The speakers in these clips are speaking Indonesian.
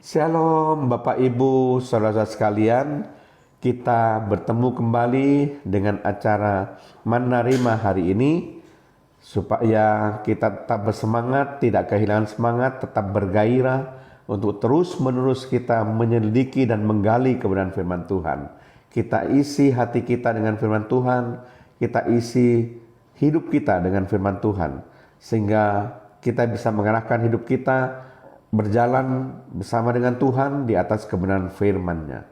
Shalom Bapak Ibu Saudara sekalian, kita bertemu kembali dengan acara Menerima hari ini supaya kita tetap bersemangat, tidak kehilangan semangat, tetap bergairah untuk terus menerus kita menyelidiki dan menggali kebenaran firman Tuhan. Kita isi hati kita dengan firman Tuhan, kita isi hidup kita dengan firman Tuhan, sehingga kita bisa mengarahkan hidup kita berjalan bersama dengan Tuhan di atas kebenaran firman-Nya.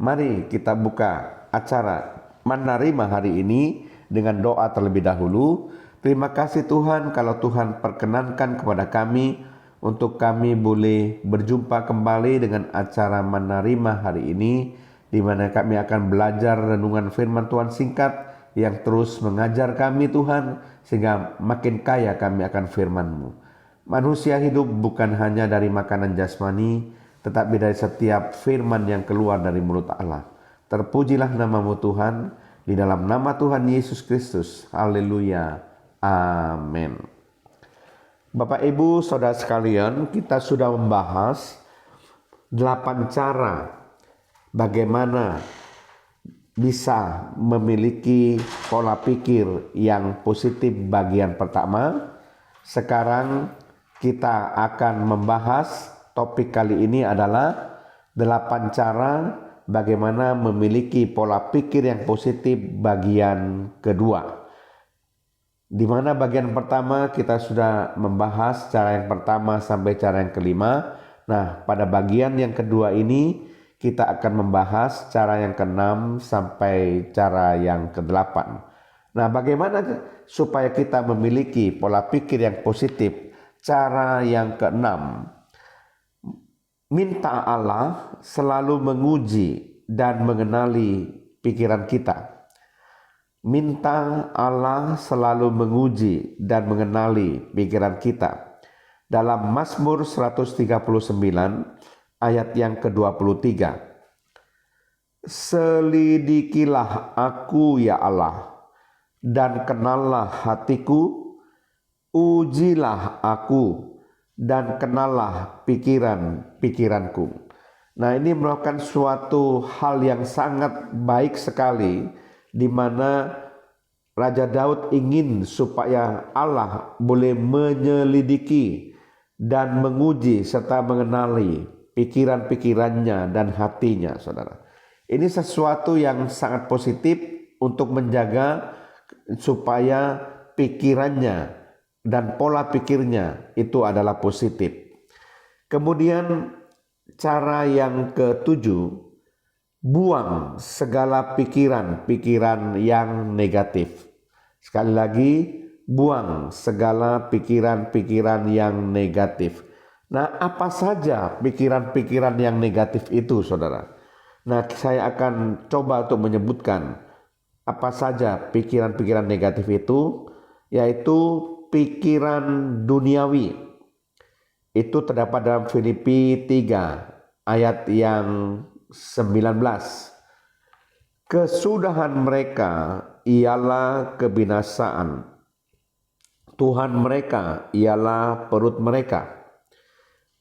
Mari kita buka acara Menerima hari ini dengan doa terlebih dahulu. Terima kasih Tuhan kalau Tuhan perkenankan kepada kami untuk kami boleh berjumpa kembali dengan acara Menerima hari ini, di mana kami akan belajar renungan firman Tuhan singkat yang terus mengajar kami Tuhan, sehingga makin kaya kami akan firman-Mu. Manusia hidup bukan hanya dari makanan jasmani, tetapi dari setiap firman yang keluar dari mulut Allah. Terpujilah nama-Mu Tuhan, di dalam nama Tuhan Yesus Kristus. Haleluya. Amin. Bapak Ibu Saudara sekalian, kita sudah membahas 8 cara bagaimana bisa memiliki pola pikir yang positif bagian pertama. Sekarang kita akan membahas topik kali ini adalah 8 cara bagaimana memiliki pola pikir yang positif bagian kedua. Di mana bagian pertama kita sudah membahas cara yang pertama sampai cara yang kelima. Nah, pada bagian yang kedua ini kita akan membahas cara yang ke-6 sampai cara yang ke-8. Nah, bagaimana supaya kita memiliki pola pikir yang positif? Cara yang ke-6, minta Allah selalu menguji dan mengenali pikiran kita. Minta Allah selalu menguji dan mengenali pikiran kita. Dalam Mazmur 139 ayat yang ke-23. Selidikilah aku ya Allah, dan kenallah hatiku. Ujilah aku dan kenallah pikiran-pikiranku. Nah, ini merupakan suatu hal yang sangat baik sekali, di mana Raja Daud ingin supaya Allah boleh menyelidiki dan menguji serta mengenali pikiran-pikirannya dan hatinya, saudara. Ini sesuatu yang sangat positif untuk menjaga supaya pikirannya dan pola pikirnya itu adalah positif. Kemudian cara yang ke-7, buang segala pikiran-pikiran yang negatif. Sekali lagi, buang segala pikiran-pikiran yang negatif. Nah, apa saja pikiran-pikiran yang negatif itu, saudara? Nah, saya akan coba untuk menyebutkan apa saja pikiran-pikiran negatif itu, yaitu pikiran duniawi. Itu terdapat dalam Filipi 3 ayat yang 19. Kesudahan mereka ialah kebinasaan. Tuhan mereka ialah perut mereka.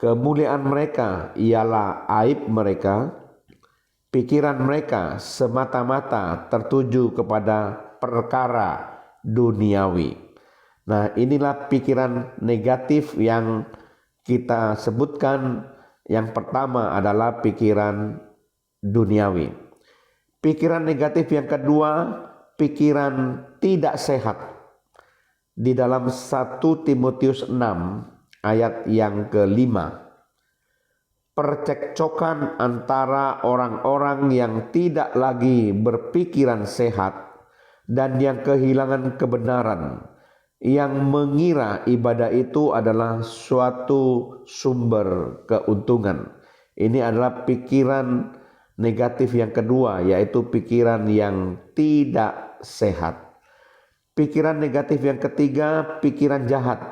Kemuliaan mereka ialah aib mereka. Pikiran mereka semata-mata tertuju kepada perkara duniawi. Nah, inilah pikiran negatif yang kita sebutkan. Yang pertama adalah pikiran duniawi. Pikiran negatif yang kedua, pikiran tidak sehat. Di dalam 1 Timotius 6 ayat yang ke-5. Percekcokan antara orang-orang yang tidak lagi berpikiran sehat dan yang kehilangan kebenaran, yang mengira ibadah itu adalah suatu sumber keuntungan. Ini adalah pikiran negatif yang kedua, yaitu pikiran yang tidak sehat. Pikiran negatif yang ketiga, pikiran jahat.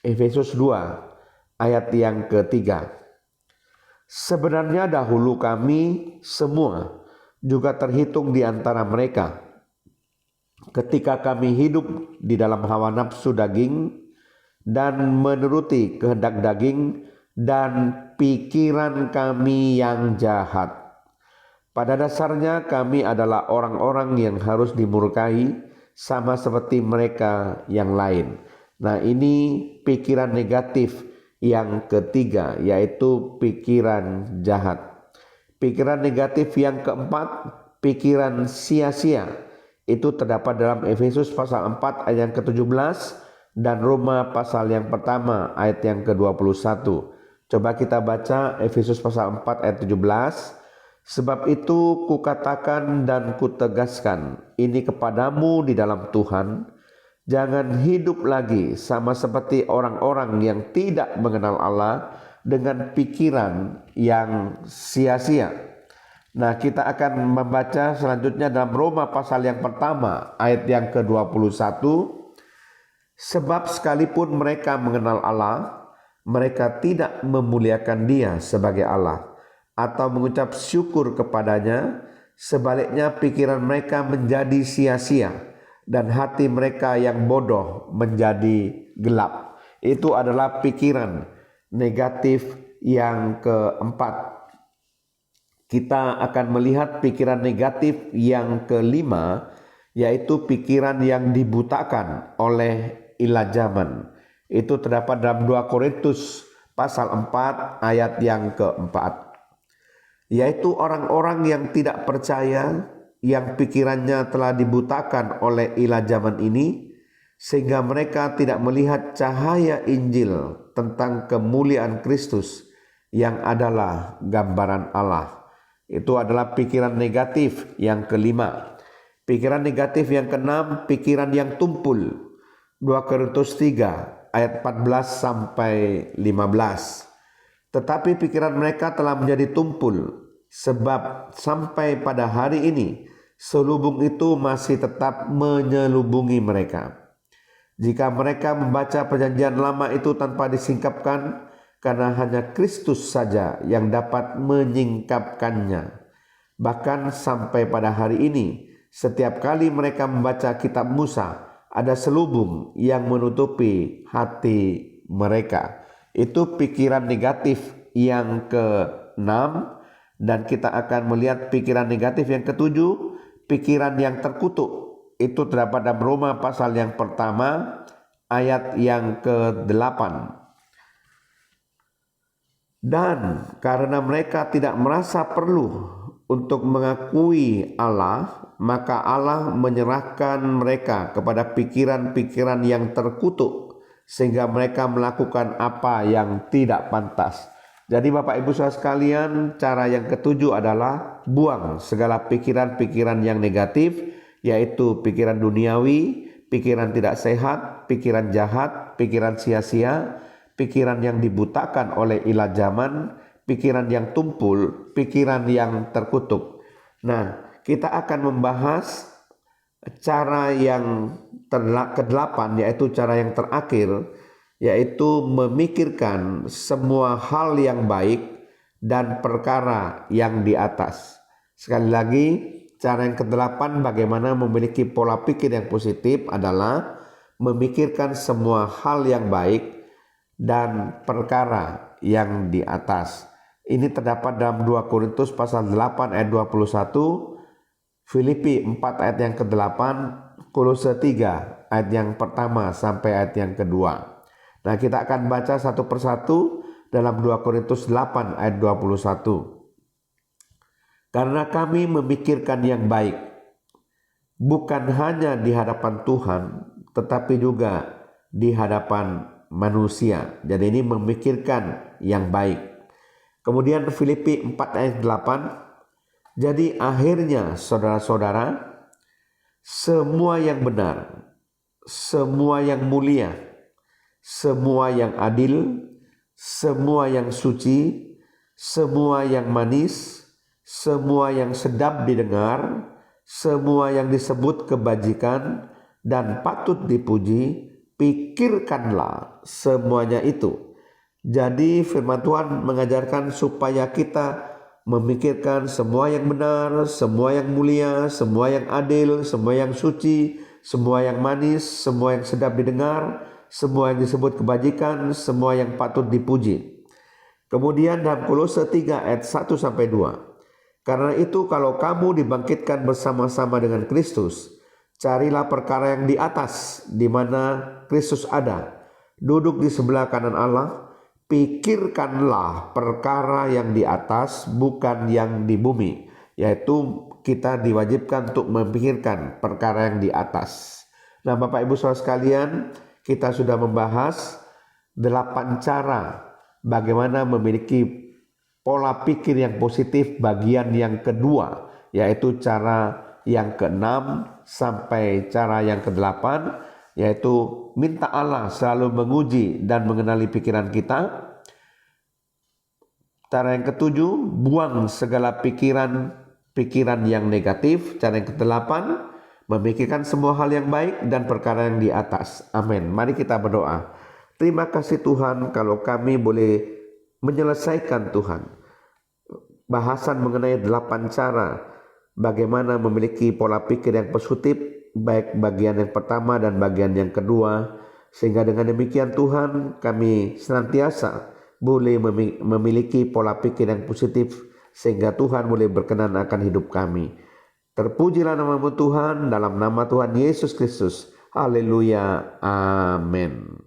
Efesus 2 ayat yang ketiga. Sebenarnya dahulu kami semua juga terhitung di antara mereka, ketika kami hidup di dalam hawa nafsu daging dan menuruti kehendak daging dan pikiran kami yang jahat. Pada dasarnya kami adalah orang-orang yang harus dimurkai sama seperti mereka yang lain. Nah, ini pikiran negatif yang ketiga, yaitu pikiran jahat. Pikiran negatif yang keempat, pikiran sia-sia. Itu terdapat dalam Efesus pasal 4 ayat yang ke-17 dan Roma pasal yang pertama ayat yang ke-21. Coba kita baca Efesus pasal 4 ayat 17. Sebab itu kukatakan dan kutegaskan ini kepadamu di dalam Tuhan, jangan hidup lagi sama seperti orang-orang yang tidak mengenal Allah dengan pikiran yang sia-sia. Nah, kita akan membaca selanjutnya dalam Roma pasal yang pertama ayat yang ke-21. Sebab sekalipun mereka mengenal Allah, mereka tidak memuliakan Dia sebagai Allah atau mengucap syukur kepadanya. Sebaliknya pikiran mereka menjadi sia-sia dan hati mereka yang bodoh menjadi gelap. Itu adalah pikiran negatif yang keempat. Kita akan melihat pikiran negatif yang kelima, yaitu pikiran yang dibutakan oleh ilah zaman. Itu terdapat dalam 2 Korintus pasal 4 ayat yang keempat. Yaitu orang-orang yang tidak percaya, yang pikirannya telah dibutakan oleh ilah zaman ini, sehingga mereka tidak melihat cahaya Injil tentang kemuliaan Kristus yang adalah gambaran Allah. Itu adalah pikiran negatif yang kelima. Pikiran negatif yang keenam, pikiran yang tumpul. 2 Korintus 3 ayat 14 sampai 15. Tetapi pikiran mereka telah menjadi tumpul, sebab sampai pada hari ini selubung itu masih tetap menyelubungi mereka. Jika mereka membaca perjanjian lama itu tanpa disingkapkan, karena hanya Kristus saja yang dapat menyingkapkannya. Bahkan sampai pada hari ini, setiap kali mereka membaca kitab Musa, ada selubung yang menutupi hati mereka. Itu pikiran negatif yang ke-6, dan kita akan melihat pikiran negatif yang ke-7, pikiran yang terkutuk. Itu terdapat dalam Roma pasal yang pertama ayat yang ke-8. Dan karena mereka tidak merasa perlu untuk mengakui Allah, maka Allah menyerahkan mereka kepada pikiran-pikiran yang terkutuk, sehingga mereka melakukan apa yang tidak pantas. Jadi Bapak Ibu Saudara sekalian, cara yang ketujuh adalah buang segala pikiran-pikiran yang negatif, yaitu pikiran duniawi, pikiran tidak sehat, pikiran jahat, pikiran sia-sia, pikiran yang dibutakan oleh ilah zaman, pikiran yang tumpul, pikiran yang terkutuk. Nah, kita akan membahas cara yang ke-8, yaitu cara yang terakhir, yaitu memikirkan semua hal yang baik dan perkara yang di atas. Sekali lagi, cara yang ke-8 bagaimana memiliki pola pikir yang positif adalah memikirkan semua hal yang baik dan perkara yang di atas. Ini terdapat dalam 2 Korintus pasal 8 ayat 21, Filipi 4 ayat yang ke-8, Kolose 3 ayat yang pertama sampai ayat yang kedua. Nah, kita akan baca satu persatu dalam 2 Korintus 8 ayat 21. Karena kami memikirkan yang baik, bukan hanya di hadapan Tuhan, tetapi juga di hadapan manusia. Jadi ini memikirkan yang baik. Kemudian Filipi 4 ayat 8. Jadi akhirnya saudara-saudara, semua yang benar, semua yang mulia, semua yang adil, semua yang suci, semua yang manis, semua yang sedap didengar, semua yang disebut kebajikan dan patut dipuji, pikirkanlah semuanya itu. Jadi firman Tuhan mengajarkan supaya kita memikirkan semua yang benar, semua yang mulia, semua yang adil, semua yang suci, semua yang manis, semua yang sedap didengar, semua yang disebut kebajikan, semua yang patut dipuji. Kemudian dalam Kolose 3 ayat 1 sampai 2. Karena itu kalau kamu dibangkitkan bersama-sama dengan Kristus, carilah perkara yang di atas, di mana Kristus ada, duduk di sebelah kanan Allah. Pikirkanlah perkara yang di atas, bukan yang di bumi. Yaitu kita diwajibkan untuk memikirkan perkara yang di atas. Nah, Bapak Ibu Saudara sekalian, kita sudah membahas 8 cara bagaimana memiliki pola pikir yang positif bagian yang kedua, yaitu cara yang ke-6 sampai cara yang ke-8, yaitu minta Allah selalu menguji dan mengenali pikiran kita. Cara yang ke-7, buang segala pikiran yang negatif. Cara yang ke-8, memikirkan semua hal yang baik dan perkara yang di atas. Amin. Mari kita berdoa. Terima kasih Tuhan kalau kami boleh menyelesaikan Tuhan bahasan mengenai 8 cara bagaimana memiliki pola pikir yang positif, baik bagian yang pertama dan bagian yang kedua, sehingga dengan demikian Tuhan kami senantiasa boleh memiliki pola pikir yang positif, sehingga Tuhan boleh berkenan akan hidup kami. Terpujilah nama-Mu Tuhan, dalam nama Tuhan Yesus Kristus. Haleluya. Amin.